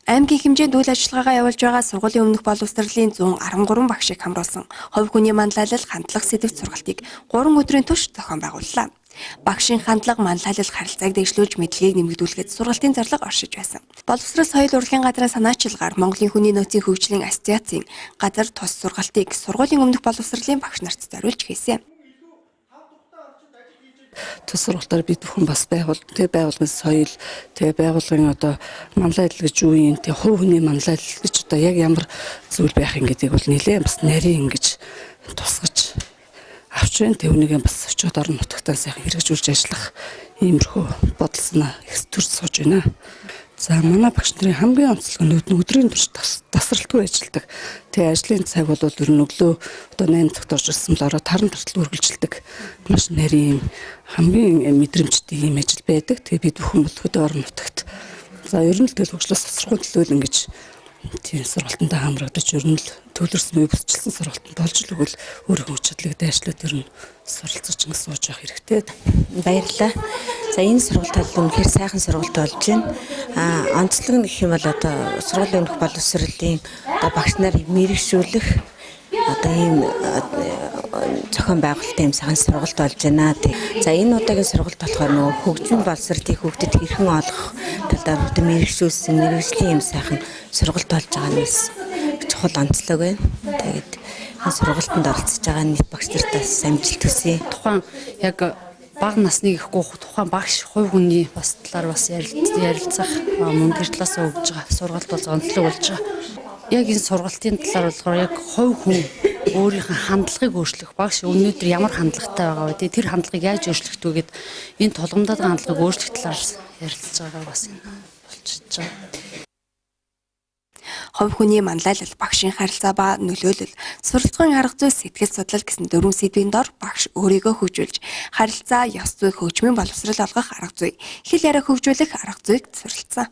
Аймгийн хэмжээнд үйл ажиллагаагаа явуулж байгаа сургуулийн өмнөх боловсролын 113 багшийг хамруулсан хувь хүний манлайлал хандлах сэдвт сургалтыг 3 өдрийн турш зохион байгууллаа. Багшийн хандлага манлайлал харилцааг дэвшлүүлж мэдлэгийг нэмэгдүүлэхэд сургалтын зарлага оршиж байсан. Боловсрол соёл урлагийн газрын санаачилгаар Монголын хүний нөөцийн хөгжлийн ассоциацийн газар тус сургалтыг сургуулийн өмнөх боловсролын багш нарт зориулж хийсэн. Тус сургалтаар бид бүхэн бас байгуулгын соёл, байгуулгын манлайлал гэж юу юм, хувь хүний манлайлал гэж яг ямар зүйл байх юм гэдгийг бол нэлээд бас нарийн ингэж тусгаж авч байна. Түүнийг бас очиод орон нутагтаа сайхан хэрэгжүүлж ажиллах иймэрхүү бодол санаа их төрж сууж байна. За манай багш нарын хамгийн онцлог нь өдрийн турш тасралтгүй ажилладаг. Тэгээ ажлын цаг бол ер нь өглөө 8 цагт орж ирсэн бол ороод 50 хүртэл үргэлжилдэг. Маш нарийн хамгийн мэдрэмжтэй юм ажил байдаг. Тэгээ бид бүхэн бол хөдөө орон нутагт. За ер нь л тэгэл хөгжлөс тасрахгүй төлөөл ингэж тийм сургалтанд хамрагдаж ер нь л төлөрсөн үе бүсчилсэн сургалтанд болж л өгвөл өөрийнхөө чадлыг дайшлаад ер нь суралцаж ингэ сууж явах хэрэгтэй. Баярлалаа. За энэ сургалт бол үнэхээр сайхан сургалт болж байна. Онцлог нь гэх юм бол сургуулийн өмнөх боловсролын багш нарыг мэрэгшүүлэх ийм зохион байгуулалтын сайхан сургалт болж байна. За энэ удаагийн сургалт болохоор нөгөө хөгжмийн боловсролыг хүүхдэд хэрхэн олгох талаар мэрэгшүүлсэн мэрэгжлийн юм сайхан сургалт болж байгаа нь чухал онцлог байна. Тэгээд энэ сургалтанд оролцож байгаа нийт багш нартаас амжилт хүсье. Тухайн яг бага насны гэхгүй тухайн багш хувь хүний бас талаар бас ярилцах мөн тэр талаас өгж байгаа сургалт бол онцлог болж байгаа. Яг энэ сургалтын талаар болохоор яг хувь хүн өөрийнхөө хандлагыг өөрчлөх багш өнөөдөр ямар хандлагатай байгаа вэ? Тэр хандлагыг яаж өөрчлөх вэ гэд энэ тулгамдаад хандлагыг өөрчлөх талаар ярилцж байгаа бас энэ болчихж байгаа. Хувь хүний манлайлал, багшийн харилцаа ба нөлөөлөл, суралцгын арга зүй, сэтгэл судлал гэсэн 4 сэдвийн дор багш өөрийгөө хөгжүүлж, харилцаа, ёс зүй, хөгжмийн боловсрол олгох арга зүй, хэл яриа хөгжүүлэх арга зүйг суралцсан.